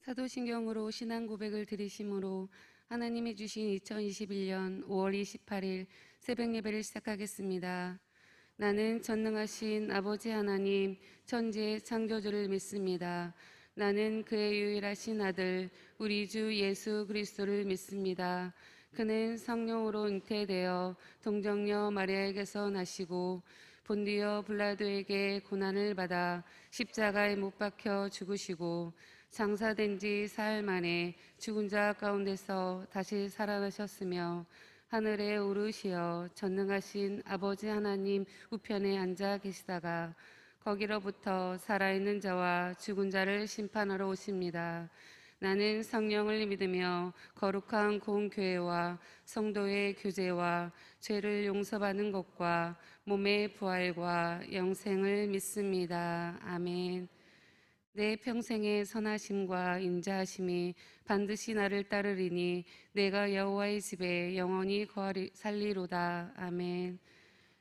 사도신경으로 신앙 고백을 드리심으로 하나님이 주신 2021년 5월 28일 새벽 예배를 시작하겠습니다. 나는 전능하신 아버지 하나님 천지의 창조주를 믿습니다. 나는 그의 유일하신 아들 우리 주 예수 그리스도를 믿습니다. 그는 성령으로 잉태되어 동정녀 마리아에게서 나시고 본디오 빌라도에게 고난을 받아 십자가에 못 박혀 죽으시고 장사된 지 사흘 만에 죽은 자 가운데서 다시 살아나셨으며 하늘에 오르시어 전능하신 아버지 하나님 우편에 앉아 계시다가 거기로부터 살아있는 자와 죽은 자를 심판하러 오십니다. 나는 성령을 믿으며 거룩한 공교회와 성도의 교제와 죄를 용서받는 것과 몸의 부활과 영생을 믿습니다. 아멘. 내 평생의 선하심과 인자하심이 반드시 나를 따르리니 내가 여호와의 집에 영원히 살리로다. 아멘.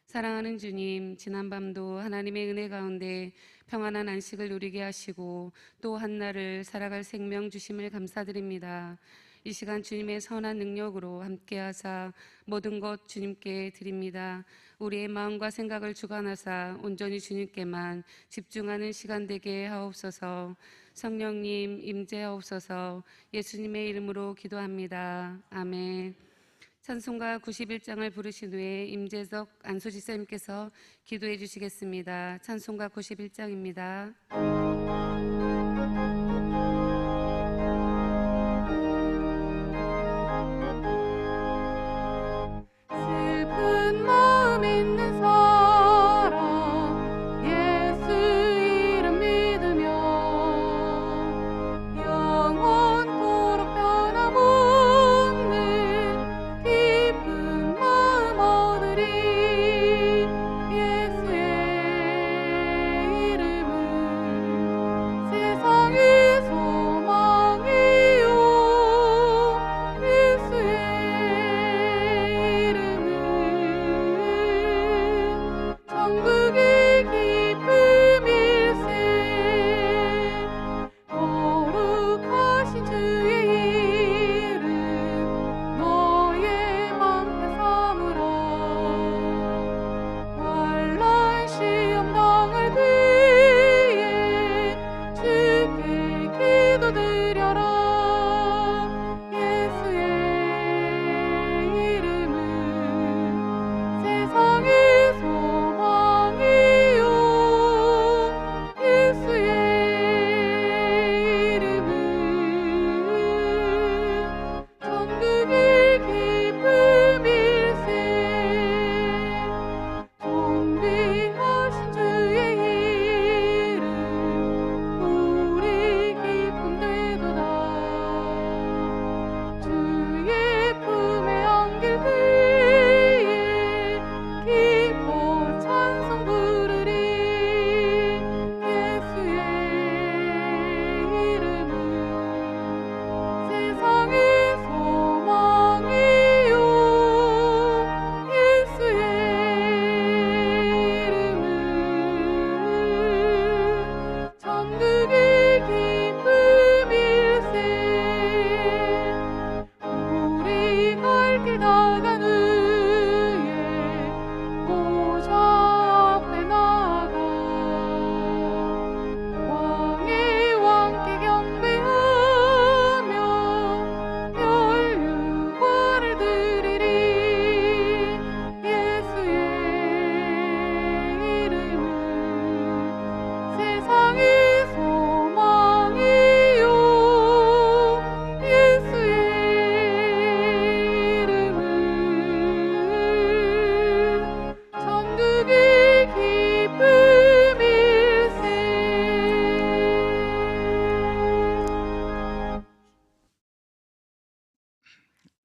사랑하는 주님, 지난밤도 하나님의 은혜 가운데 평안한 안식을 누리게 하시고 또 한날을 살아갈 생명 주심을 감사드립니다. 이 시간 주님의 선한 능력으로 함께하사 모든 것 주님께 드립니다. 우리의 마음과 생각을 주관하사 온전히 주님께만 집중하는 시간 되게 하옵소서. 성령님 임재하옵소서. 예수님의 이름으로 기도합니다. 아멘. 찬송가 91장을 부르신 후에 임재석 안수지사님께서 기도해 주시겠습니다. 찬송가 91장입니다. 슬픈 마음 있는 사람 예수 이름 믿으며 영원토록 변함없는 기쁜 마음 얻으리. 예수의 이름은 세상의 소망이요 예수의 천국의 기쁨일세. 거룩하신 주의 이름 너의 맘 삼으라. 환난 시험 당할 때에 주께 기도드려라. 예수의 이름은 세상의 소망이요 예수의 이름은 천국의 기쁨일세. 존귀하신 주의 이름 우리 기쁨 되도다. 주의 품에 안길 때에 기뻐 찬송 부르리. 예수의 이름은 세상의 소망이요 예수의 이름은 천국의 기쁨일세. 우리 갈 길 다간 후에 보좌 앞에 나가 왕의 왕께 경배하며 혈육과를 드리리. 예수의 이름은 세상의 소망이요 예수의 이름은 천국의 기쁨일세.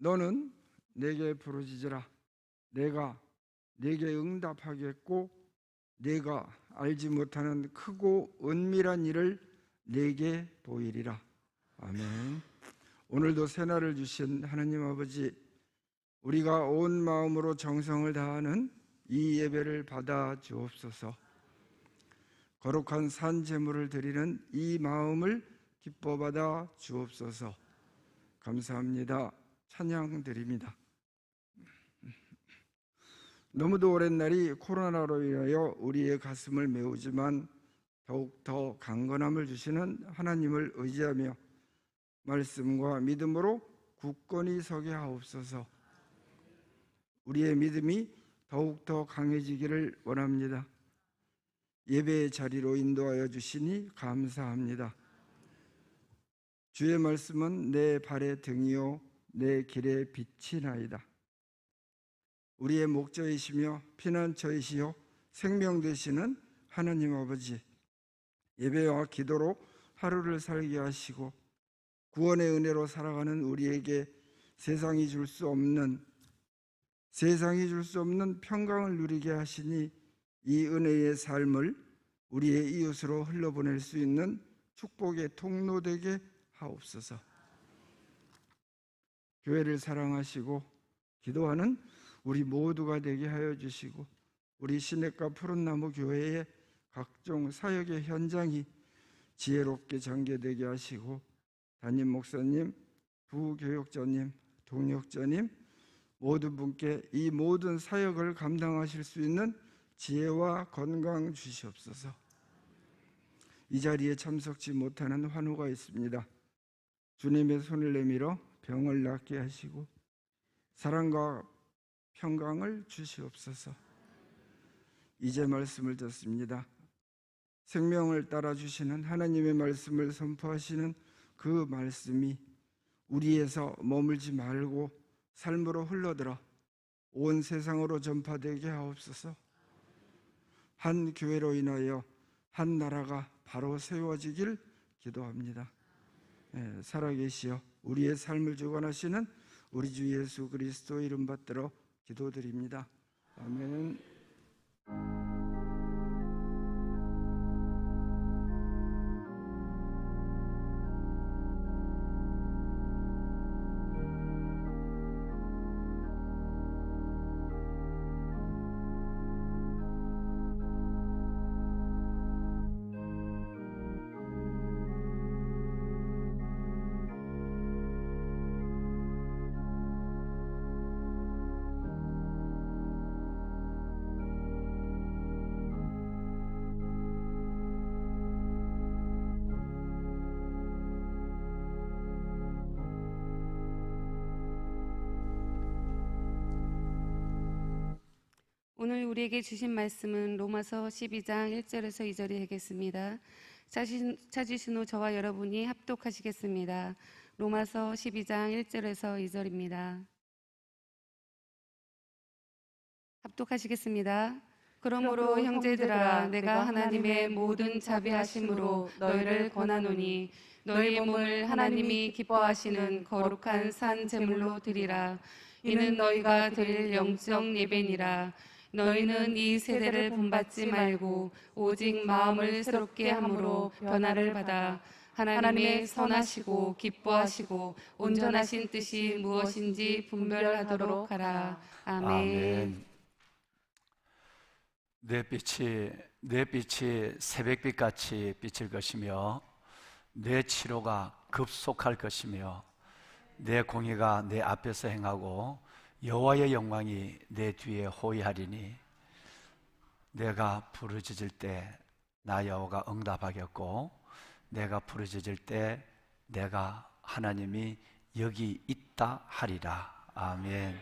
너는 내게 부르짖으라. 내가 네게 응답하겠고 네가 알지 못하는 크고 은밀한 일을 네게 보이리라. 아멘. 오늘도 새날을 주신 하나님 아버지, 우리가 온 마음으로 정성을 다하는 이 예배를 받아 주옵소서. 거룩한 산 제물을 드리는 이 마음을 기뻐 받아 주옵소서. 감사합니다. 찬양 드립니다. 너무도 오랜 날이 코로나로 인하여 우리의 가슴을 메우지만 더욱더 강건함을 주시는 하나님을 의지하며 말씀과 믿음으로 굳건히 서게 하옵소서. 우리의 믿음이 더욱더 강해지기를 원합니다. 예배의 자리로 인도하여 주시니 감사합니다. 주의 말씀은 내 발의 등이요 내 길의 빛이나이다. 우리의 목자이시며 피난처이시요 생명 되시는 하나님 아버지, 예배와 기도로 하루를 살게 하시고 구원의 은혜로 살아가는 우리에게 세상이 줄 수 없는 평강을 누리게 하시니 이 은혜의 삶을 우리의 이웃으로 흘러보낼 수 있는 축복의 통로 되게 하옵소서. 교회를 사랑하시고 기도하는 우리 모두가 되게 하여 주시고 우리 시냇가 푸른나무 교회의 각종 사역의 현장이 지혜롭게 전개되게 하시고 담임 목사님, 부교역자님, 동역자님 모든 분께 이 모든 사역을 감당하실 수 있는 지혜와 건강 주시옵소서. 이 자리에 참석지 못하는 환우가 있습니다. 주님의 손을 내밀어 병을 낫게 하시고 사랑과 평강을 주시옵소서. 이제 말씀을 듣습니다. 생명을 따라 주시는 하나님의 말씀을 선포하시는 그 말씀이 우리에서 머물지 말고 삶으로 흘러들어 온 세상으로 전파되게 하옵소서. 한 교회로 인하여 한 나라가 바로 세워지길 기도합니다. 살아계시어 우리의 삶을 주관하시는 우리 주 예수 그리스도 이름 받들어 기도드립니다. 아멘. 오늘 우리에게 주신 말씀은 로마서 12장 1절에서 2절이 되겠습니다. 찾으신 후 저와 여러분이 합독하시겠습니다. 로마서 12장 1절에서 2절입니다. 합독하시겠습니다. 그러므로 형제들아 내가 하나님의 모든 자비하심으로 너희를 권하노니 너희 몸을 하나님이 기뻐하시는 거룩한 산 제물로 드리라. 이는 너희가 드릴 영적 예배니라. 너희는 이 세대를 본받지 말고 오직 마음을 새롭게 함으로 변화를 받아 하나님의 선하시고 기뻐하시고 온전하신 뜻이 무엇인지 분별하도록 하라. 아멘. 내 빛이 새벽빛같이 비칠 것이며 내 치료가 급속할 것이며 내 공의가 내 앞에서 행하고 여호와의 영광이 내 뒤에 호위하리니 내가 부르짖을 때 나 여호와가 응답하겠고 내가 부르짖을 때 내가 하나님이 여기 있다 하리라. 아멘.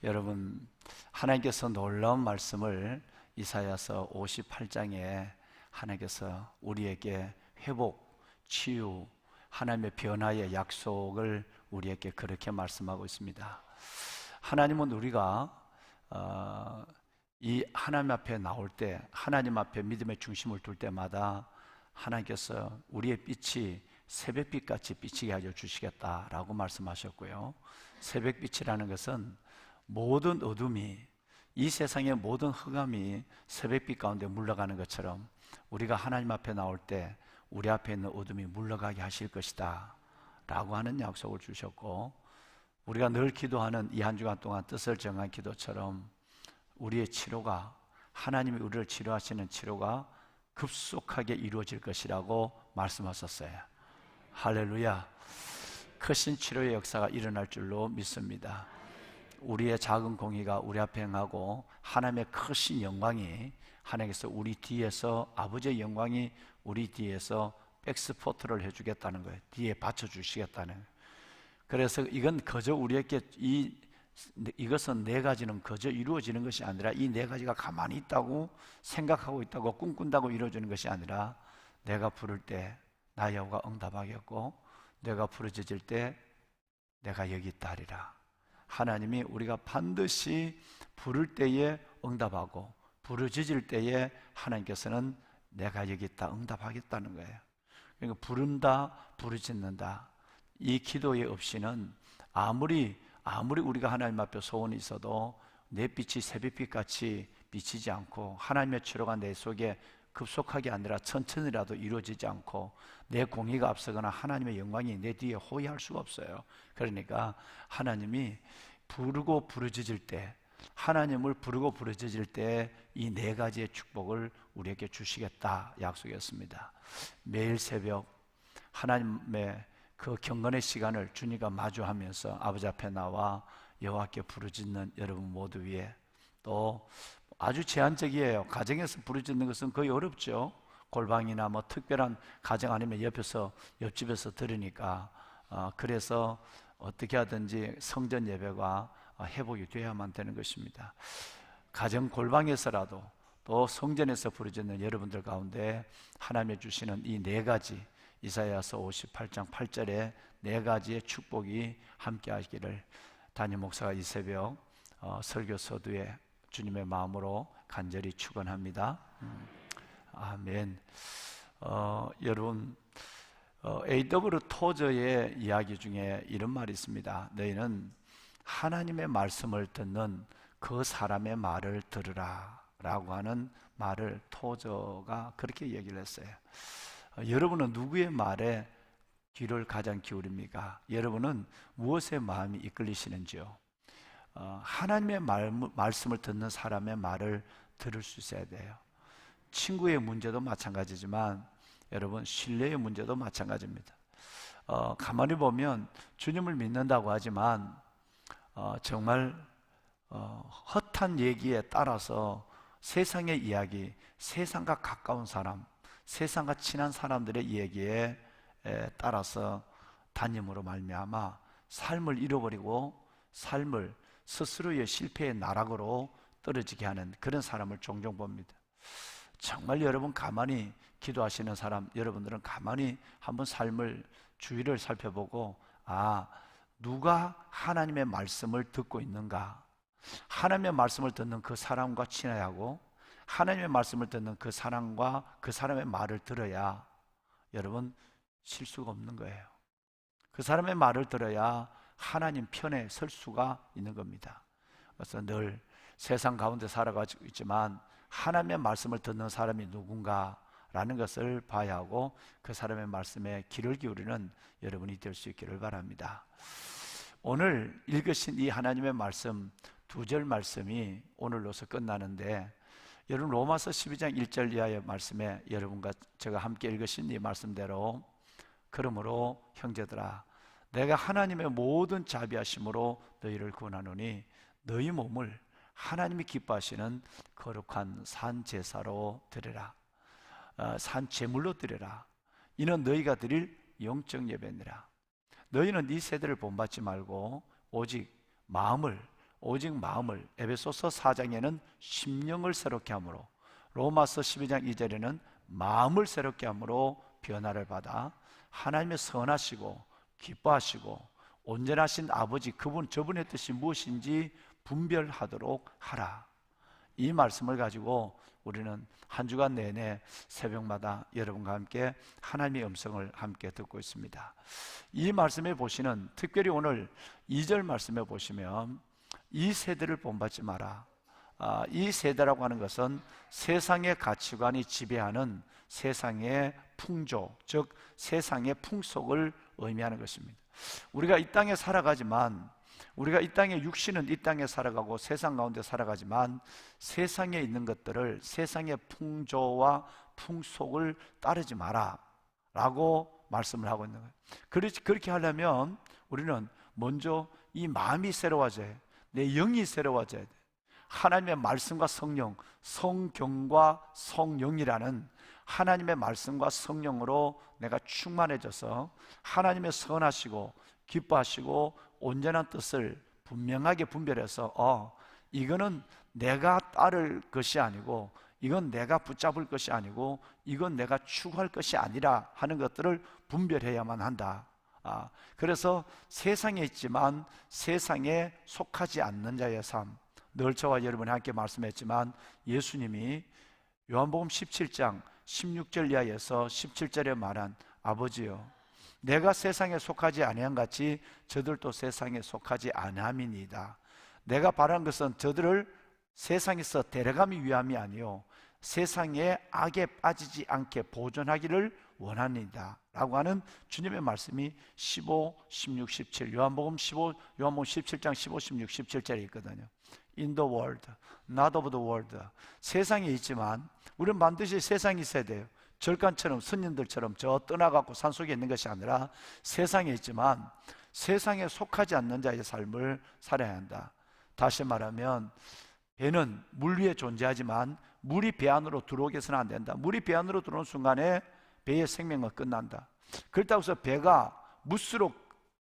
여러분, 하나님께서 놀라운 말씀을 이사야서 58장에 하나님께서 우리에게 회복, 치유, 하나님의 변화의 약속을 우리에게 그렇게 말씀하고 있습니다. 하나님은 우리가 이 하나님 앞에 나올 때, 하나님 앞에 믿음의 중심을 둘 때마다 하나님께서 우리의 빛이 새벽빛같이 비치게 하여 주시겠다라고 말씀하셨고요. 새벽빛이라는 것은 모든 어둠이, 이 세상의 모든 흑암이 새벽빛 가운데 물러가는 것처럼 우리가 하나님 앞에 나올 때 우리 앞에 있는 어둠이 물러가게 하실 것이다 라고 하는 약속을 주셨고, 우리가 늘 기도하는 이 한 주간 동안 뜻을 정한 기도처럼 우리의 치료가, 하나님이 우리를 치료하시는 치료가 급속하게 이루어질 것이라고 말씀하셨어요. 할렐루야. 크신 치료의 역사가 일어날 줄로 믿습니다. 우리의 작은 공의가 우리 앞에 행하고 하나님의 크신 영광이 하나님께서 우리 뒤에서, 아버지의 영광이 우리 뒤에서 백스포트를 해주겠다는 거예요. 뒤에 받쳐주시겠다는 거예요. 그래서 이건 그저 우리에게 이것은 네 가지는 그저 이루어지는 것이 아니라, 이 네 가지가 가만히 있다고 생각하고 있다고 꿈꾼다고 이루어지는 것이 아니라, 내가 부를 때 나 여호와가 응답하겠고, 내가 부르짖을 때 내가 여기 있다 하리라. 하나님이 우리가 반드시 부를 때에 응답하고, 부르짖을 때에 하나님께서는 내가 여기 있다 응답하겠다는 거예요. 그러니까 부른다, 부르짖는다, 이 기도의 없이는 아무리 우리가 하나님 앞에 소원이 있어도 내 빛이 새벽빛같이 비치지 않고, 하나님의 치료가 내 속에 급속하게 아니라 천천히라도 이루어지지 않고, 내 공의가 앞서거나 하나님의 영광이 내 뒤에 호위할 수가 없어요. 그러니까 하나님이 부르고 부르짖을 때, 하나님을 부르고 부르짖을 때 이 네 가지의 축복을 우리에게 주시겠다 약속했습니다. 매일 새벽 하나님의 그 경건의 시간을 주님과 마주하면서 아버지 앞에 나와 여호와께 부르짖는 여러분 모두 위에, 또 아주 제한적이에요. 가정에서 부르짖는 것은 거의 어렵죠. 골방이나 뭐 특별한 가정 아니면 옆집에서 들으니까, 그래서 어떻게 하든지 성전 예배가 회복이 되어야만 되는 것입니다. 가정 골방에서라도, 또 성전에서 부르짖는 여러분들 가운데 하나님이 주시는 이 네 가지, 이사야서 58장 8절에 네 가지의 축복이 함께 하기를 담임 목사가 이 새벽 설교 서두에 주님의 마음으로 간절히 축원합니다. 아멘. 여러분, A.W. 토저의 이야기 중에 이런 말이 있습니다. 너희는 하나님의 말씀을 듣는 그 사람의 말을 들으라 라고 하는 말을 토저가 그렇게 얘기를 했어요. 여러분은 누구의 말에 귀를 가장 기울입니까? 여러분은 무엇에 마음이 이끌리시는지요? 하나님의 말씀을 듣는 사람의 말을 들을 수 있어야 돼요. 친구의 문제도 마찬가지지만 여러분, 신뢰의 문제도 마찬가지입니다. 가만히 보면 주님을 믿는다고 하지만 정말 헛한 얘기에 따라서 세상의 이야기, 세상과 가까운 사람, 세상과 친한 사람들의 얘기에 따라서 다님으로 말미암아 삶을 잃어버리고 삶을 스스로의 실패의 나락으로 떨어지게 하는 그런 사람을 종종 봅니다. 정말 여러분 가만히 기도하시는 사람, 여러분들은 가만히 한번 삶을, 주위를 살펴보고, 누가 하나님의 말씀을 듣고 있는가? 하나님의 말씀을 듣는 그 사람과 친해야 하고, 하나님의 말씀을 듣는 그 사람과 그 사람의 말을 들어야 여러분 실수가 없는 거예요. 그 사람의 말을 들어야 하나님 편에 설 수가 있는 겁니다. 그래서 늘 세상 가운데 살아가고 있지만 하나님의 말씀을 듣는 사람이 누군가라는 것을 봐야 하고, 그 사람의 말씀에 귀를 기울이는 여러분이 될 수 있기를 바랍니다. 오늘 읽으신 이 하나님의 말씀 두 절 말씀이 오늘로서 끝나는데, 여러분 로마서 12장 1절 이하의 말씀에 여러분과 제가 함께 읽으신 이 말씀대로, 그러므로 형제들아 내가 하나님의 모든 자비하심으로 너희를 구원하노니 너희 몸을 하나님이 기뻐하시는 거룩한 산 제사로 드리라. 산 제물로 드리라. 이는 너희가 드릴 영적 예배니라. 너희는 이 세대를 본받지 말고 오직 마음을, 에베소서 4장에는 심령을 새롭게 함으로, 로마서 12장 2절에는 마음을 새롭게 함으로 변화를 받아 하나님의 선하시고 기뻐하시고 온전하신 아버지, 저분의 뜻이 무엇인지 분별하도록 하라. 이 말씀을 가지고 우리는 한 주간 내내 새벽마다 여러분과 함께 하나님의 음성을 함께 듣고 있습니다. 이 말씀에 보시는, 특별히 오늘 2절 말씀에 보시면 이 세대를 본받지 마라. 이 세대라고 하는 것은 세상의 가치관이 지배하는 세상의 풍조, 즉 세상의 풍속을 의미하는 것입니다. 우리가 이 땅에 살아가지만, 우리가 이 땅에 육신은 이 땅에 살아가고 세상 가운데 살아가지만, 세상에 있는 것들을, 세상의 풍조와 풍속을 따르지 마라 라고 말씀을 하고 있는 거예요. 그렇게 하려면 우리는 먼저 이 마음이 새로워져야 돼. 내 영이 새로워져야 돼. 하나님의 말씀과 성령, 성경과 성령이라는 하나님의 말씀과 성령으로 내가 충만해져서 하나님의 선하시고 기뻐하시고 온전한 뜻을 분명하게 분별해서 이거는 내가 따를 것이 아니고, 이건 내가 붙잡을 것이 아니고, 이건 내가 추구할 것이 아니라 하는 것들을 분별해야만 한다. 그래서 세상에 있지만 세상에 속하지 않는 자의 삶, 늘 저와 여러분이 함께 말씀했지만 예수님이 요한복음 17장 16절 이하에서 17절에 말한 아버지여, 내가 세상에 속하지 아니한 같이 저들도 세상에 속하지 아니함이니이다. 내가 바라는 것은 저들을 세상에서 데려가기 위함이 아니요 세상의 악에 빠지지 않게 보존하기를 원합니다 라고 하는 주님의 말씀이 15, 16, 17 요한복음 17장 15, 16, 17절에 있거든요. In the world, not of the world. 세상에 있지만 우리는 반드시 세상에 있어야 돼요. 절간처럼 선인들처럼 저 떠나갖고 산속에 있는 것이 아니라 세상에 있지만 세상에 속하지 않는 자의 삶을 살아야 한다. 다시 말하면 배는 물 위에 존재하지만 물이 배 안으로 들어오게 해서는 안 된다. 물이 배 안으로 들어오는 순간에 배의 생명은 끝난다. 그렇다고 해서 배가 무스로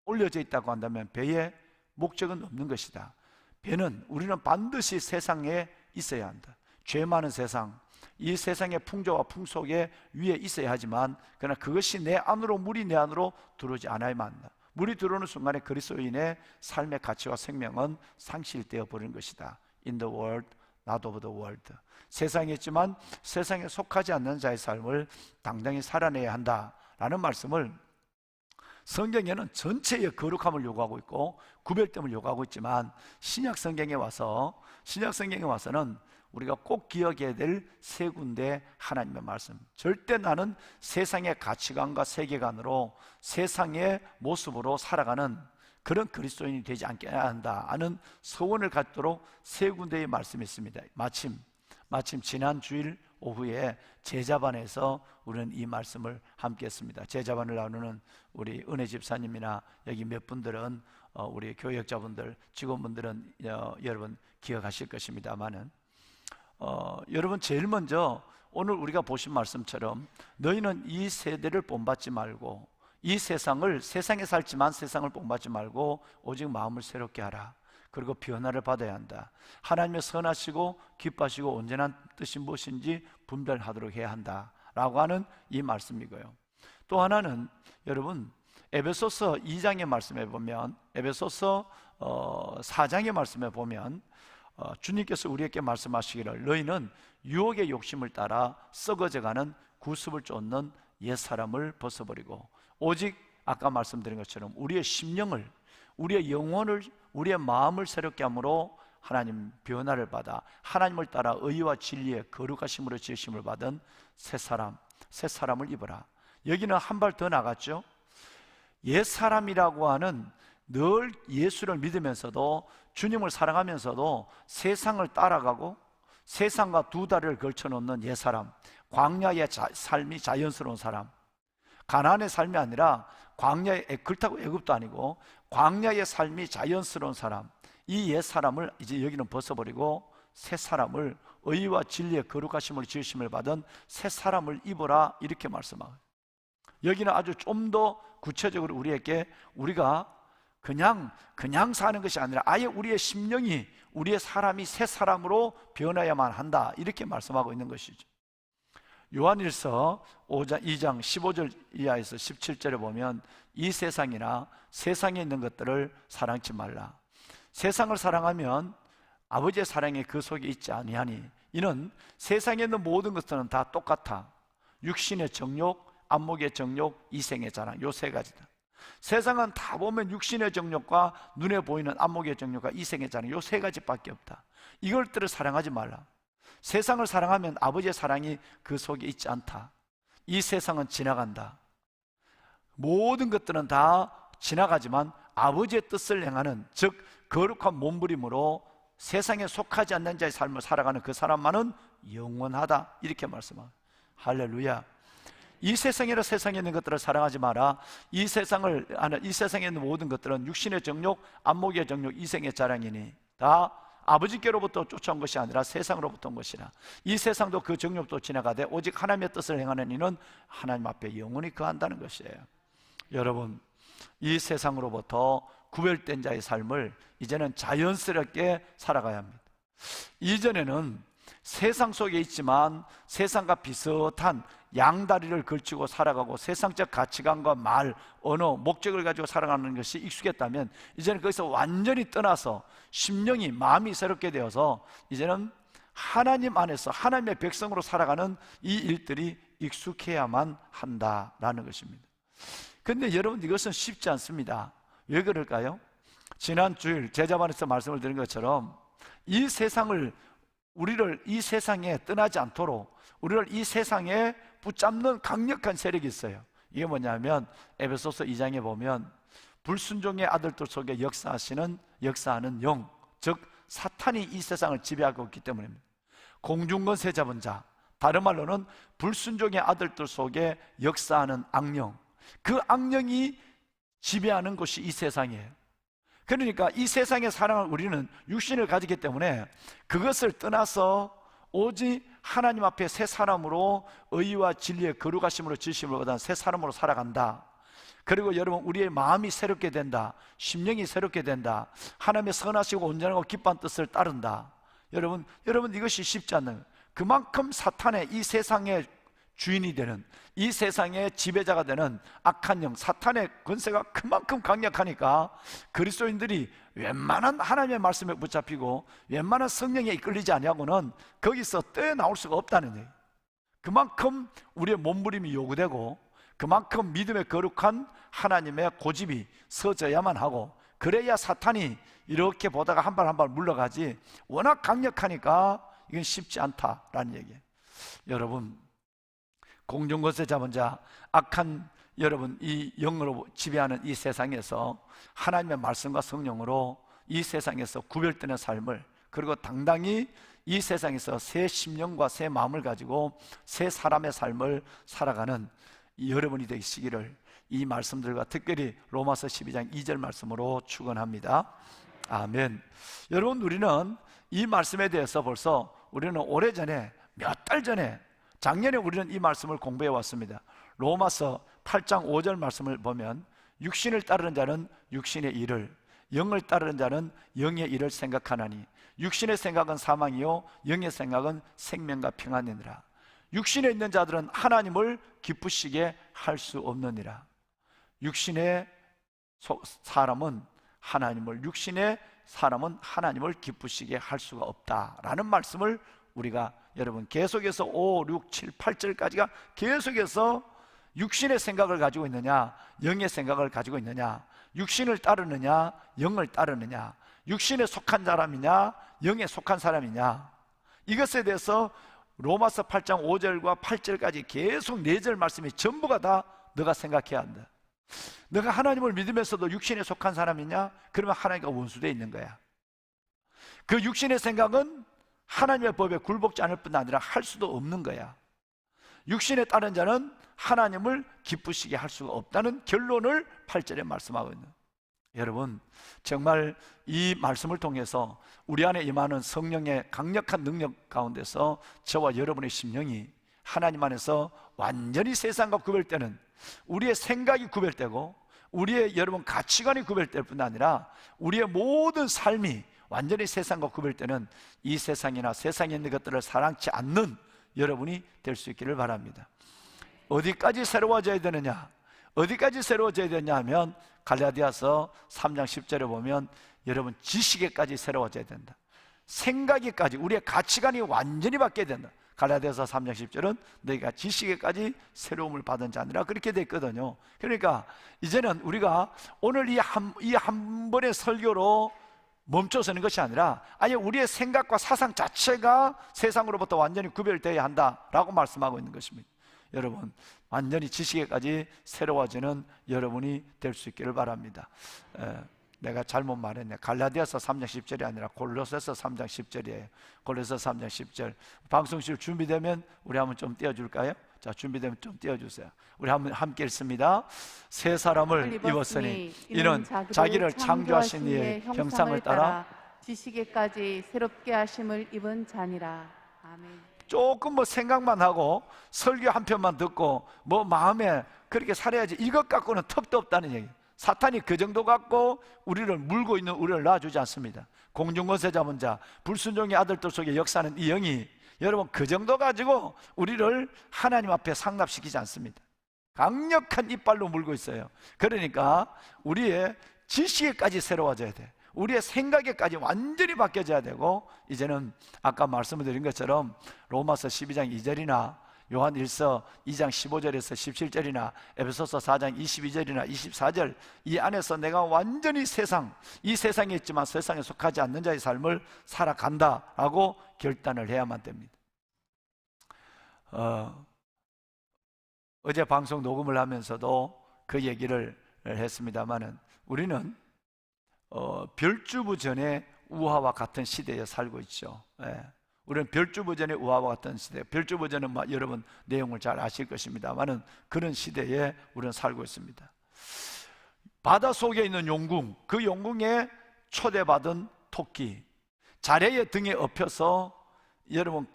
올려져 있다고 한다면 배의 목적은 없는 것이다. 배는 우리는 반드시 세상에 있어야 한다. 죄 많은 세상, 이 세상의 풍조와 풍속에 위에 있어야 하지만 그러나 그것이 내 안으로, 물이 내 안으로 들어오지 않아야만 한다. 물이 들어오는 순간에 그리스도인의 삶의 가치와 생명은 상실되어 버리는 것이다. In the world, not of the world. 세상에 있지만 세상에 속하지 않는 자의 삶을 당당히 살아내야 한다라는 말씀을 성경에는 전체의 거룩함을 요구하고 있고 구별됨을 요구하고 있지만 신약 성경에 와서는 우리가 꼭 기억해야 될 세 군데 하나님의 말씀, 절대 나는 세상의 가치관과 세계관으로 세상의 모습으로 살아가는 그런 그리스도인이 되지 않게 한다 하는 소원을 갖도록 세 군데의 말씀이 있습니다. 마침 지난 주일 오후에 제자반에서 우리는 이 말씀을 함께 했습니다. 제자반을 나누는 우리 은혜 집사님이나 여기 몇 분들은 우리 교역자분들, 직원분들은 여러분 기억하실 것입니다만은 여러분 제일 먼저 오늘 우리가 보신 말씀처럼 너희는 이 세대를 본받지 말고 이 세상에 살지만 세상을 본받지 말고 오직 마음을 새롭게 하라. 그리고 변화를 받아야 한다. 하나님의 선하시고 기뻐하시고 온전한 뜻이 무엇인지 분별하도록 해야 한다 라고 하는 이 말씀이고요. 또 하나는 여러분 에베소서 2장의 말씀에 보면, 에베소서 4장의 말씀에 보면 주님께서 우리에게 말씀하시기를 너희는 유혹의 욕심을 따라 썩어져가는 구습을 쫓는 옛사람을 벗어버리고 오직 아까 말씀드린 것처럼 우리의 심령을, 우리의 영혼을, 우리의 마음을 새롭게 함으로 하나님 변화를 받아 하나님을 따라 의와 진리의 거룩하심으로 지으심을 받은 새 사람을 입어라. 여기는 한 발 더 나갔죠. 옛사람이라고 하는 늘 예수를 믿으면서도 주님을 사랑하면서도 세상을 따라가고 세상과 두 다리를 걸쳐놓는 옛사람, 광야의 삶이 자연스러운 사람, 가나안의 삶이 아니라 광야의, 그렇다고 애굽도 아니고 광야의 삶이 자연스러운 사람, 이 옛사람을 이제 여기는 벗어버리고 새 사람을 의와 진리의 거룩하심을 지으심을 받은 새 사람을 입어라 이렇게 말씀하고, 여기는 아주 좀 더 구체적으로 우리에게 우리가 그냥 사는 것이 아니라 아예 우리의 심령이, 우리의 사람이 새 사람으로 변해야만 한다 이렇게 말씀하고 있는 것이죠. 요한일서 2장 15절 이하에서 17절에 보면 이 세상이나 세상에 있는 것들을 사랑치 말라. 세상을 사랑하면 아버지의 사랑이 그 속에 있지 아니하니 이는 세상에 있는 모든 것들은 다 똑같아. 육신의 정욕, 안목의 정욕, 이생의 자랑, 요 세 가지다. 세상은 다 보면 육신의 정욕과 눈에 보이는 안목의 정욕과 이생의 자랑, 요 세 가지밖에 없다. 이것들을 사랑하지 말라. 세상을 사랑하면 아버지의 사랑이 그 속에 있지 않다. 이 세상은 지나간다. 모든 것들은 다 지나가지만 아버지의 뜻을 행하는, 즉 거룩한 몸부림으로 세상에 속하지 않는 자의 삶을 살아가는 그 사람만은 영원하다 이렇게 말씀합니다. 할렐루야. 이 세상에 있는 것들을 사랑하지 마라. 이 세상에 있는 모든 것들은 육신의 정욕, 안목의 정욕, 이생의 자랑이니 다 아버지께로부터 쫓아온 것이 아니라 세상으로부터 온 것이라. 이 세상도 그 정욕도 지나가되 오직 하나님의 뜻을 행하는 이는 하나님 앞에 영원히 거한다는 것이에요. 여러분, 이 세상으로부터 구별된 자의 삶을 이제는 자연스럽게 살아가야 합니다. 이전에는 세상 속에 있지만 세상과 비슷한 양다리를 걸치고 살아가고 세상적 가치관과 말, 언어, 목적을 가지고 살아가는 것이 익숙했다면 이제는 거기서 완전히 떠나서 심령이, 마음이 새롭게 되어서 이제는 하나님 안에서 하나님의 백성으로 살아가는 이 일들이 익숙해야만 한다라는 것입니다. 근데 여러분, 이것은 쉽지 않습니다. 왜 그럴까요? 지난 주일 제자반에서 말씀을 드린 것처럼 우리를 이 세상에 떠나지 않도록 우리를 이 세상에 붙잡는 강력한 세력이 있어요. 이게 뭐냐면 에베소서 2장에 보면 불순종의 아들들 속에 역사하는 영, 즉 사탄이 이 세상을 지배하고 있기 때문입니다. 공중권세 잡은 자, 다른 말로는 불순종의 아들들 속에 역사하는 악령, 그 악령이 지배하는 곳이 이 세상이에요. 그러니까 이 세상에 살아가는 우리는 육신을 가지기 때문에 그것을 떠나서 오직 하나님 앞에 새 사람으로 의와 진리의 거룩하심으로 지심을 얻은 새 사람으로 살아간다. 그리고 여러분, 우리의 마음이 새롭게 된다. 심령이 새롭게 된다. 하나님의 선하시고 온전하고 기뻐한 뜻을 따른다. 여러분 이것이 쉽지 않는 거예요. 그만큼 사탄의 이 세상의 주인이 되는, 이 세상의 지배자가 되는 악한 영, 사탄의 권세가 그만큼 강력하니까 그리스도인들이 웬만한 하나님의 말씀에 붙잡히고 웬만한 성령에 이끌리지 아니하고는 거기서 떼어나올 수가 없다는 얘기예요. 그만큼 우리의 몸부림이 요구되고 그만큼 믿음의 거룩한 하나님의 고집이 서져야만 하고, 그래야 사탄이 이렇게 보다가 한 발 한 발 물러가지, 워낙 강력하니까 이건 쉽지 않다라는 얘기예요. 여러분, 공중권세 잡은 자, 악한 여러분, 이 영으로 지배하는 이 세상에서 하나님의 말씀과 성령으로 이 세상에서 구별되는 삶을, 그리고 당당히 이 세상에서 새 심령과 새 마음을 가지고 새 사람의 삶을 살아가는 여러분이 되시기를 이 말씀들과 특별히 로마서 12장 2절 말씀으로 축원합니다. 아멘. 여러분, 우리는 이 말씀에 대해서 벌써 우리는 오래전에, 몇 달 전에, 작년에 우리는 이 말씀을 공부해 왔습니다. 로마서 8장 5절 말씀을 보면 육신을 따르는 자는 육신의 일을, 영을 따르는 자는 영의 일을 생각하나니 육신의 생각은 사망이요 영의 생각은 생명과 평안이니라. 육신에 있는 자들은 하나님을 기쁘시게 할 수 없느니라. 육신의 사람은 하나님을 기쁘시게 할 수가 없다라는 말씀을 우리가 여러분 계속해서 5, 6, 7, 8절까지가 계속해서 육신의 생각을 가지고 있느냐, 영의 생각을 가지고 있느냐, 육신을 따르느냐, 영을 따르느냐, 육신에 속한 사람이냐, 영에 속한 사람이냐, 이것에 대해서 로마서 8장 5절과 8절까지 계속 4절 말씀이 전부가 다 너가 생각해야 한다. 너가 하나님을 믿으면서도 육신에 속한 사람이냐? 그러면 하나님과 원수되어 있는 거야. 그 육신의 생각은 하나님의 법에 굴복지 않을 뿐 아니라 할 수도 없는 거야. 육신에 따른 자는 하나님을 기쁘시게 할 수가 없다는 결론을 8절에 말씀하고 있는. 여러분, 정말 이 말씀을 통해서 우리 안에 임하는 성령의 강력한 능력 가운데서 저와 여러분의 심령이 하나님 안에서 완전히 세상과 구별되는, 우리의 생각이 구별되고 우리의 여러분 가치관이 구별될 뿐 아니라 우리의 모든 삶이 완전히 세상과 구별되는, 이 세상이나 세상에 있는 것들을 사랑치 않는 여러분이 될 수 있기를 바랍니다. 어디까지 새로워져야 되느냐? 어디까지 새로워져야 되냐 하면 갈라디아서 3장 10절에 보면 여러분 지식에까지 새로워져야 된다. 생각에까지, 우리의 가치관이 완전히 바뀌어야 된다. 갈라디아서 3장 10절은 너희가 지식에까지 새로움을 받은 자니라, 그렇게 되어 있거든요. 그러니까 이제는 우리가 오늘 이 한 번의 설교로 멈춰서는 것이 아니라 아예 우리의 생각과 사상 자체가 세상으로부터 완전히 구별되어야 한다라고 말씀하고 있는 것입니다. 여러분, 완전히 지식에까지 새로워지는 여러분이 될 수 있기를 바랍니다. 내가 잘못 말했네. 갈라디아서 3장 10절이 아니라 골로새서 3장 10절이에요. 골로새서 3장 10절. 방송실 준비되면 우리 한번 좀 띄워줄까요? 자, 준비되면 좀 띄워주세요. 우리 함께 읽습니다. 새 사람을 입었으니 이는 자기를 창조하신 이의 형상을 따라 지시기까지 새롭게 하심을 입은 자니라. 아멘. 조금 뭐 생각만 하고 설교 한 편만 듣고 뭐 마음에 그렇게 살아야지, 이것 갖고는 턱도 없다는 얘기. 사탄이 그 정도 갖고 우리를 물고 있는 우리를 놔주지 않습니다. 공중권세 잡은 자, 불순종의 아들들 속에 역사하는 이 영이 여러분 그 정도 가지고 우리를 하나님 앞에 상납시키지 않습니다. 강력한 이빨로 물고 있어요. 그러니까 우리의 지식에까지 새로워져야 돼. 우리의 생각에까지 완전히 바뀌어져야 되고, 이제는 아까 말씀을 드린 것처럼 로마서 12장 2절이나 요한 1서 2장 15절에서 17절이나 에베소서 4장 22절이나 24절, 이 안에서 내가 완전히 이 세상에 있지만 세상에 속하지 않는 자의 삶을 살아간다라고 결단을 해야만 됩니다. 어제 방송 녹음을 하면서도 그 얘기를 했습니다마는 우리는 별주부 전의 우화와 같은 시대에 살고 있죠. 우리는 별주부 전의 우화와 같은 시대, 별주부 전은 여러분 내용을 잘 아실 것입니다만은 그런 시대에 우리는 살고 있습니다. 바다 속에 있는 용궁, 그 용궁에 초대받은 토끼, 자레의 등에 엎혀서 여러분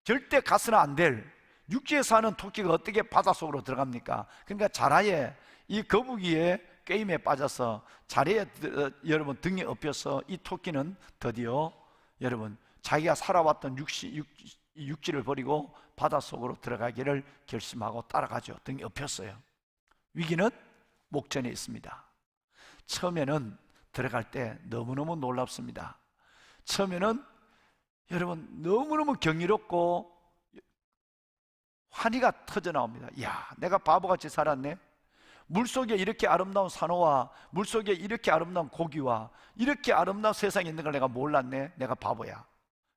절대 가서는 안 될, 육지에 사는 토끼가 어떻게 바닷속으로 들어갑니까? 그러니까 자라의 이 거북이의 게임에 빠져서 자리에 여러분 등에 엎여서 이 토끼는 드디어 여러분 자기가 살아왔던 육지를 버리고 바닷속으로 들어가기를 결심하고 따라가죠. 등에 엎였어요. 위기는 목전에 있습니다. 처음에는 들어갈 때 너무너무 놀랍습니다. 처음에는 여러분 너무너무 경이롭고 환희가 터져나옵니다. 이야, 내가 바보같이 살았네. 물속에 이렇게 아름다운 산호와 물속에 이렇게 아름다운 고기와 이렇게 아름다운 세상에 있는 걸 내가 몰랐네. 내가 바보야.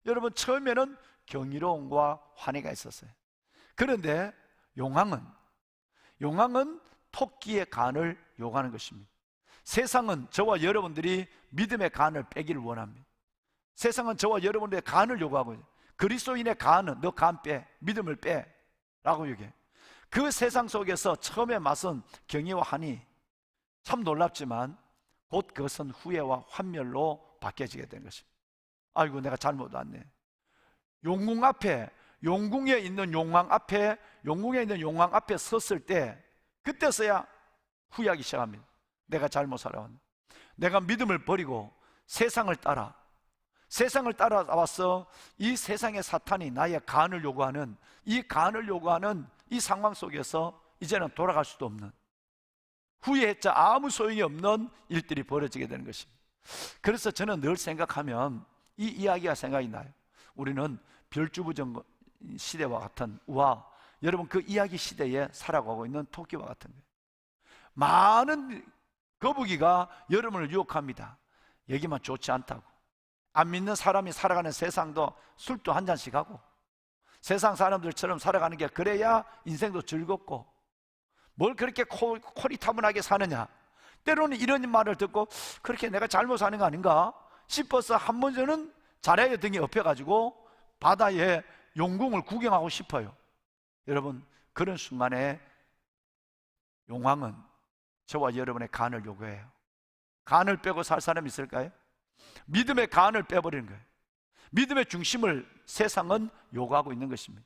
여러분 처음에는 경이로움과 환희가 있었어요. 그런데 용왕은 토끼의 간을 요구하는 것입니다. 세상은 저와 여러분들이 믿음의 간을 빼기를 원합니다. 세상은 저와 여러분들의 간을 요구하고 있어요. 그리스도인의 간은 너 간 빼, 믿음을 빼 라고 얘기해요. 그 세상 속에서 처음에 맛은 경외와 한이 참 놀랍지만 곧 그것은 후회와 환멸로 바뀌어지게 되는 것입니다. 아이고 내가 잘못 왔네. 용궁 앞에, 용궁에 있는 용왕 앞에 섰을 때 그때서야 후회하기 시작합니다. 내가 잘못 살아왔네. 내가 믿음을 버리고 세상을 따라와서 이 세상의 사탄이 나의 간을 요구하는 이 상황 속에서 이제는 돌아갈 수도 없는, 후회했자 아무 소용이 없는 일들이 벌어지게 되는 것입니다. 그래서 저는 늘 생각하면 이 이야기가 생각이 나요. 우리는 별주부전 시대와 같은 우화, 여러분 그 이야기 시대에 살아가고 있는 토끼와 같은 거예요. 많은 거북이가 여러분을 유혹합니다. 여기만 좋지 않다고. 안 믿는 사람이 살아가는 세상도 술도 한 잔씩 하고 세상 사람들처럼 살아가는 게 그래야 인생도 즐겁고, 뭘 그렇게 코리타분하게 사느냐. 때로는 이런 말을 듣고 그렇게 내가 잘못 사는 거 아닌가 싶어서 한 번쯤은 자레의 등에 엎여가지고 바다의 용궁을 구경하고 싶어요. 여러분 그런 순간에 용왕은 저와 여러분의 간을 요구해요. 간을 빼고 살 사람이 있을까요? 믿음의 간을 빼버리는 거예요. 믿음의 중심을 세상은 요구하고 있는 것입니다.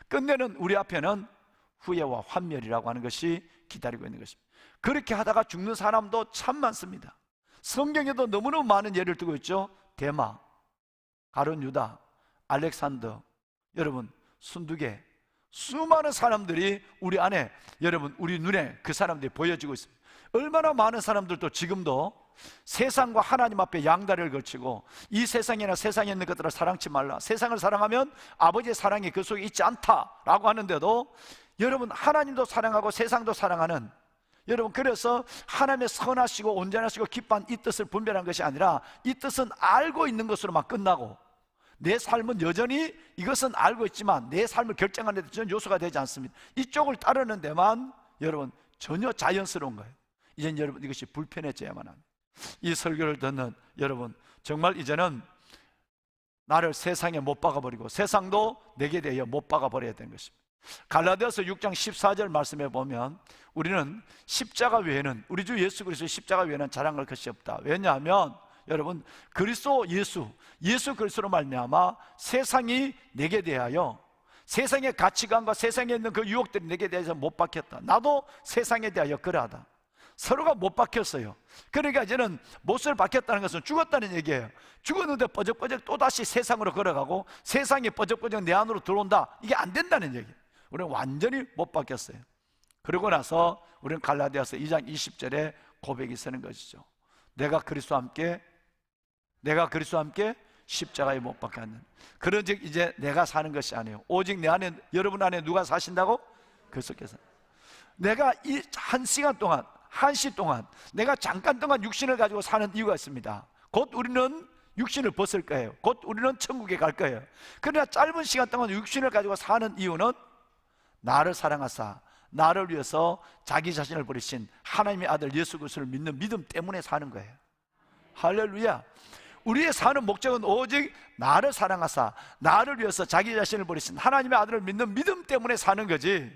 끝내는 우리 앞에는 후회와 환멸이라고 하는 것이 기다리고 있는 것입니다. 그렇게 하다가 죽는 사람도 참 많습니다. 성경에도 너무너무 많은 예를 들고 있죠. 데마, 가룟 유다, 알렉산더, 여러분 순두계, 수많은 사람들이 우리 안에, 여러분 우리 눈에 그 사람들이 보여지고 있습니다. 얼마나 많은 사람들도 지금도 세상과 하나님 앞에 양다리를 걸치고 이 세상이나 세상에 있는 것들을 사랑치 말라, 세상을 사랑하면 아버지의 사랑이 그 속에 있지 않다라고 하는데도 여러분 하나님도 사랑하고 세상도 사랑하는, 여러분 그래서 하나님의 선하시고 온전하시고 기뻐한 이 뜻을 분별한 것이 아니라 이 뜻은 알고 있는 것으로만 끝나고 내 삶은 여전히 이것은 알고 있지만 내 삶을 결정하는 데 전혀 요소가 되지 않습니다. 이쪽을 따르는 데만 여러분 전혀 자연스러운 거예요. 이젠 여러분 이것이 불편해져야만 합니다. 이 설교를 듣는 여러분 정말 이제는 나를 세상에 못 박아버리고 세상도 내게 대해 못 박아버려야 되는 것입니다. 갈라디아서 6장 14절 말씀에 보면 우리는 십자가 외에는, 우리 주 예수 그리스도의 십자가 외에는 자랑할 것이 없다. 왜냐하면 여러분, 그리스도 예수 그리스도로 말미암아 세상이 내게 대하여, 세상의 가치관과 세상에 있는 그 유혹들이 내게 대해서 못 박혔다. 나도 세상에 대하여 그러하다. 서로가 못 박혔어요. 그러니까 이제는 못을 박혔다는 것은 죽었다는 얘기예요. 죽었는데 뻐적뻐적 또다시 세상으로 걸어가고 세상이 뻐적뻐적 내 안으로 들어온다, 이게 안 된다는 얘기예요. 우리는 완전히 못 박혔어요. 그러고 나서 우리는 갈라디아서 2장 20절에 고백이 서는 것이죠. 내가 그리스도와 함께 십자가에 못 박혔는, 그런즉 이제 내가 사는 것이 아니에요. 오직 내 안에, 여러분 안에 누가 사신다고? 그리스도께서. 내가 이 한 시간 동안, 한 시 동안, 내가 잠깐 동안 육신을 가지고 사는 이유가 있습니다. 곧 우리는 육신을 벗을 거예요. 곧 우리는 천국에 갈 거예요. 그러나 짧은 시간 동안 육신을 가지고 사는 이유는 나를 사랑하사 나를 위해서 자기 자신을 버리신 하나님의 아들 예수 그리스도를 믿는 믿음 때문에 사는 거예요. 할렐루야. 우리의 사는 목적은 오직 나를 사랑하사 나를 위해서 자기 자신을 버리신 하나님의 아들을 믿는 믿음 때문에 사는 거지,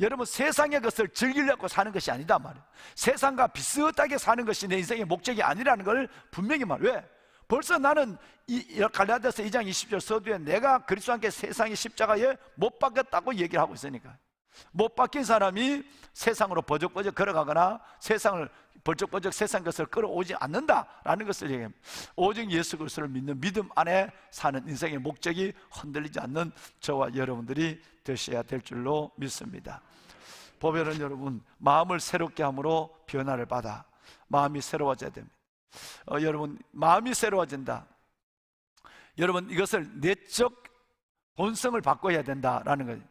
여러분 세상의 것을 즐기려고 사는 것이 아니다 말이에요. 세상과 비슷하게 사는 것이 내 인생의 목적이 아니라는 걸 분명히 말해요. 왜? 벌써 나는 이 갈라디아서 2장 20절 서두에 내가 그리스도와 함께 세상의 십자가에 못 박혔다고 얘기를 하고 있으니까, 못 박힌 사람이 세상으로 버적버적 걸어가거나 세상을 벌쩍벌쩍 세상 것을 끌어오지 않는다라는 것을 얘기합니다. 오직 예수 그리스도를 믿는 믿음 안에 사는 인생의 목적이 흔들리지 않는 저와 여러분들이 되셔야 될 줄로 믿습니다. 보면은 여러분, 마음을 새롭게 함으로 변화를 받아 마음이 새로워져야 됩니다. 여러분, 마음이 새로워진다. 여러분, 이것을 내적 본성을 바꿔야 된다라는 거예요.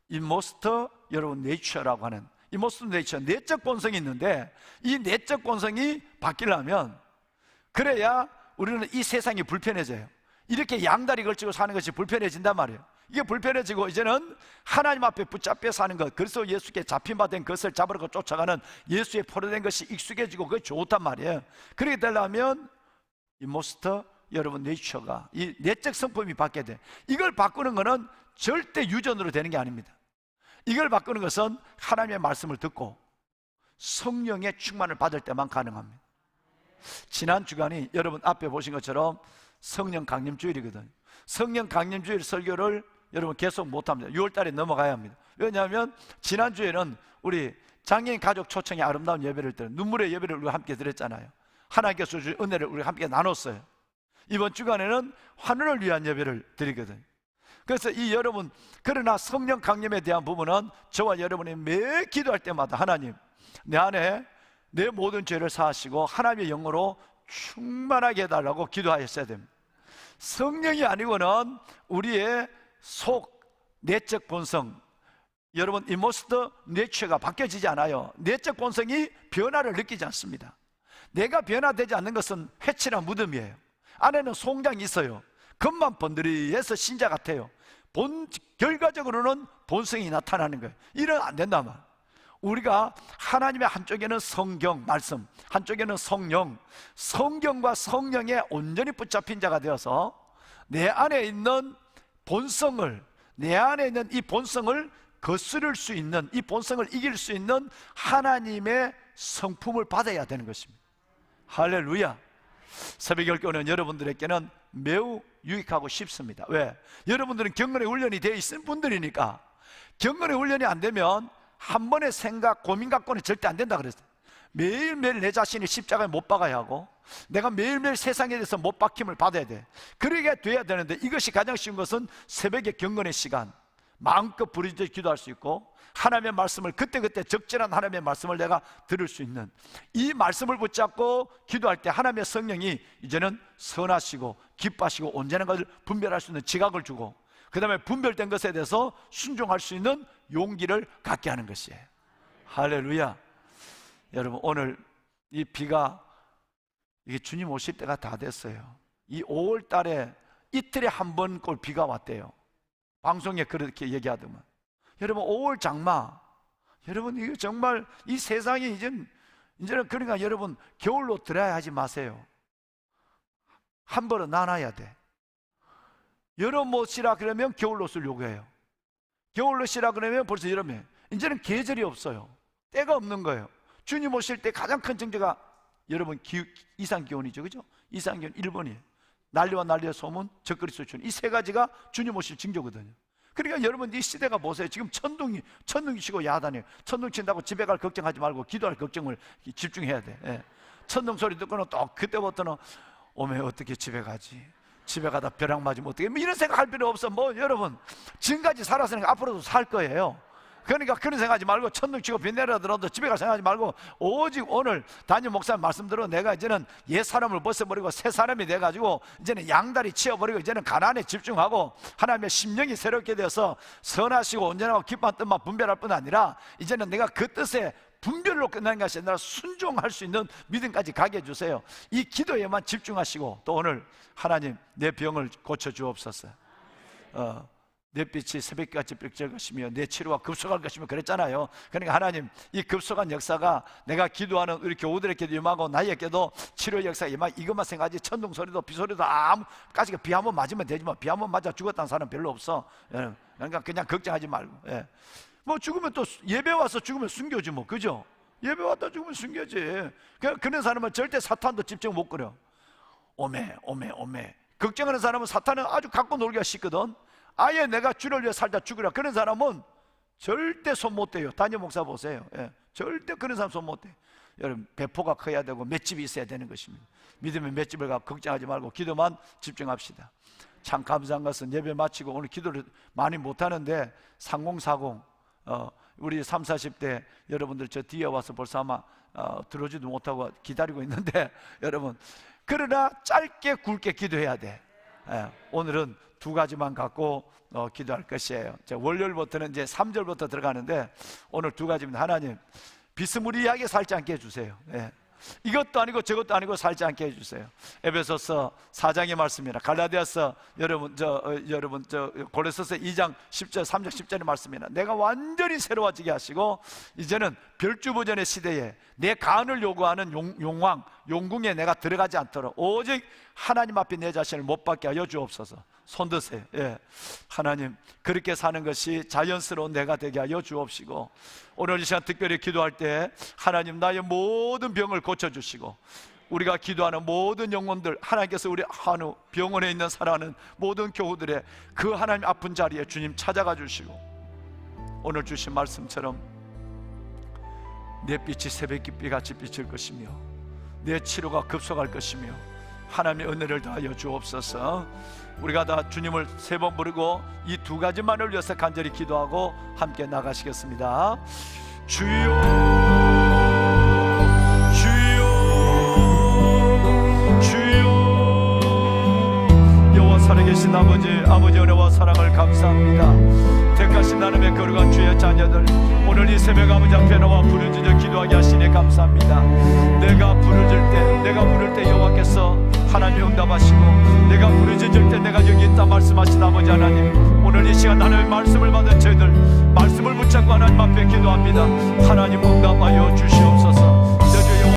임모스터 여러분 네이처라고 하는, 임모스터 네이처, 내적 본성이 있는데 이 내적 본성이 바뀌려면, 그래야 우리는 이 세상이 불편해져요. 이렇게 양다리 걸치고 사는 것이 불편해진단 말이에요. 이게 불편해지고 이제는 하나님 앞에 붙잡혀 사는 것, 그래서 예수께 잡힌 바 된 것을 잡으러 쫓아가는 예수의 포로된 것이 익숙해지고 그게 좋단 말이에요. 그렇게 되려면 임모스터 여러분 네이처가, 이 내적 성품이 바뀌어야 돼. 이걸 바꾸는 것은 절대 유전으로 되는 게 아닙니다. 이걸 바꾸는 것은 하나님의 말씀을 듣고 성령의 충만을 받을 때만 가능합니다. 지난 주간이 여러분 앞에 보신 것처럼 성령 강림 주일이거든요. 성령 강림 주일 설교를 여러분 계속 못합니다. 6월 달에 넘어가야 합니다. 왜냐하면 지난 주에는 우리 장애인 가족 초청의 아름다운 예배를 드려, 눈물의 예배를 우리가 함께 드렸잖아요. 하나님께서 주신 은혜를 우리가 함께 나눴어요. 이번 주간에는 환원을 위한 예배를 드리거든요. 그래서 이 여러분, 그러나 성령 강림에 대한 부분은 저와 여러분이 매 기도할 때마다 하나님, 내 안에 내 모든 죄를 사하시고 하나님의 영으로 충만하게 해달라고 기도하셨어야 됩니다. 성령이 아니고는 우리의 속, 내적 본성, 여러분 이모스터 네처가 바뀌어지지 않아요. 내적 본성이 변화를 느끼지 않습니다. 내가 변화되지 않는 것은 회칠한 무덤이에요. 안에는 송장이 있어요. 겉만 번들이해서 신자 같아요. 결과적으로는 본성이 나타나는 거예요. 이러면 안 된단 말이에요. 우리가 하나님의 한쪽에는 성경 말씀, 한쪽에는 성령, 성경과 성령에 온전히 붙잡힌 자가 되어서 내 안에 있는 본성을, 내 안에 있는 이 본성을 거스를 수 있는, 이 본성을 이길 수 있는 하나님의 성품을 받아야 되는 것입니다. 할렐루야. 새벽 열교는 여러분들에게는 매우 유익하고 쉽습니다. 왜? 여러분들은 경건의 훈련이 되어 있는 분들이니까. 경건의 훈련이 안 되면 한 번의 생각, 고민 갖고는 절대 안 된다 그랬어요. 매일매일 내 자신이 십자가에 못 박아야 하고, 내가 매일매일 세상에 대해서 못 박힘을 받아야 돼. 그러게 돼야 되는데, 이것이 가장 쉬운 것은 새벽의 경건의 시간, 마음껏 부르짖어 기도할 수 있고, 하나님의 말씀을 그때그때 적절한 하나님의 말씀을 내가 들을 수 있는, 이 말씀을 붙잡고 기도할 때 하나님의 성령이 이제는 선하시고 기뻐하시고 온전한 것을 분별할 수 있는 지각을 주고, 그 다음에 분별된 것에 대해서 순종할 수 있는 용기를 갖게 하는 것이에요. 할렐루야. 여러분, 오늘 이 비가, 이게 주님 오실 때가 다 됐어요. 이 5월 달에 이틀에 한 번 꼴 비가 왔대요. 방송에 그렇게 얘기하더만. 여러분, 5월 장마, 여러분 이거 정말 이 세상이 이제는 그러니까 여러분 겨울로 들어야 하지 마세요. 한 벌은 나눠야 돼. 여름 옷이라 그러면 겨울 옷을 요구해요. 겨울로 시라 그러면 벌써 여름에. 이제는 계절이 없어요. 때가 없는 거예요. 주님 오실 때 가장 큰 정제가 여러분 이상기온이죠, 그죠? 이상기온 1번이에요. 난리와 난리의 소문, 적그리 소춘, 이 세 가지가 주님 오실 징조거든요. 그러니까 여러분 이 시대가 보세요. 지금 천둥이 치고 야단이에요. 천둥 친다고 집에 갈 걱정하지 말고 기도할 걱정을 집중해야 돼. 예. 천둥 소리 듣고는 또 그때부터는 오메 어떻게 집에 가지? 집에 가다 벼락 맞으면 어떻게? 뭐 이런 생각할 필요 없어. 뭐 여러분 지금까지 살았으니까 앞으로도 살 거예요. 그러니까 그런 생각하지 말고 천둥 치고 비 내려더라도 집에 갈 생각하지 말고 오직 오늘 담임 목사님 말씀 들어 내가 이제는 옛 사람을 벗어버리고 새 사람이 돼가지고 이제는 양다리 치워버리고 이제는 가난에 집중하고 하나님의 심령이 새롭게 되어서 선하시고 온전하고 기뻐한 뜻만 분별할 뿐 아니라 이제는 내가 그 뜻에 분별로 끝나는 것이 아니라 순종할 수 있는 믿음까지 가게 해주세요. 이 기도에만 집중하시고 또 오늘 하나님 내 병을 고쳐주옵소서. 내 빛이 새벽같이 붉을 것이며 내 치료가 급속할 것이며 그랬잖아요. 그러니까 하나님 이 급속한 역사가 내가 기도하는 우리 교우들에게도 임하고 나에게도 치료 역사가 임하고 이것만 생각하지 천둥 소리도 비 소리도 아무까지가 비 한 번 맞으면 되지만 비 한 번 맞아 죽었다는 사람 별로 없어. 그러니까 그냥 걱정하지 말고. 뭐 죽으면 또 예배 와서 죽으면 순교지 뭐, 그죠? 예배 왔다 죽으면 순교지. 그런 사람은 절대 사탄도 집중 못 거려. 오메 걱정하는 사람은 사탄은 아주 갖고 놀기가 쉽거든. 아예 내가 주를 위해 살다 죽으라 그런 사람은 절대 손 못 대요. 담임 목사 보세요. 절대 그런 사람 손 못 대. 여러분 배포가 커야 되고 맷집이 있어야 되는 것입니다. 믿으면 맷집을 갖고 걱정하지 말고 기도만 집중합시다. 참 감사한 것은 예배 마치고 오늘 기도를 많이 못하는데 3040 우리 30, 40대 여러분들 저 뒤에 와서 벌써 아마 들어오지도 못하고 기다리고 있는데 여러분 그러나 짧게 굵게 기도해야 돼. 오늘은 두 가지만 갖고 기도할 것이에요. 월요일부터는 이제 3절부터 들어가는데 오늘 두 가지입니다. 하나님 비스무리하게 살지 않게 해주세요. 이것도 아니고 저것도 아니고 살지 않게 해주세요. 에베소서 4장의 말씀이나 갈라디아서 여러분 고린도서 2장 10절 3절 10절의 말씀이나 내가 완전히 새로워지게 하시고 이제는 별주부전의 시대에 내 간을 요구하는 용궁에 내가 들어가지 않도록 오직 하나님 앞에 내 자신을 못 받게 하여 주옵소서. 손 드세요. 하나님 그렇게 사는 것이 자연스러운 내가 되게 하여 주옵시고 오늘 이 시간 특별히 기도할 때 하나님 나의 모든 병을 고쳐주시고 우리가 기도하는 모든 영혼들 하나님께서 우리 한우 병원에 있는 살아가는 모든 교우들의 그 하나님 아픈 자리에 주님 찾아가 주시고 오늘 주신 말씀처럼 내 빛이 새벽 깊이같이 비칠 것이며 내 치료가 급속할 것이며 하나님의 은혜를 다하여 주옵소서. 우리가 다 주님을 3번 부르고 이 두 가지만을 위해서 간절히 기도하고 함께 나가시겠습니다. 주여 주여 주여 여호와 살아계신 아버지 은혜와 사랑을 감사합니다. 택하신 하나님의 거룩한 주의 자녀들 오늘 이 새벽 아버지 앞에 나와 부르짖어 기도하게 하시니 감사합니다. 내가 부를 때 여호와께서 하나님 응답하시고 내가 부르짖을 때 내가 여기 있다 말씀하신 아버지 하나님 오늘 이 시간 하나님의 말씀을 받은 저희들 말씀을 붙잡고 하나님 앞에 기도합니다. 하나님 응답하여 주시옵소서.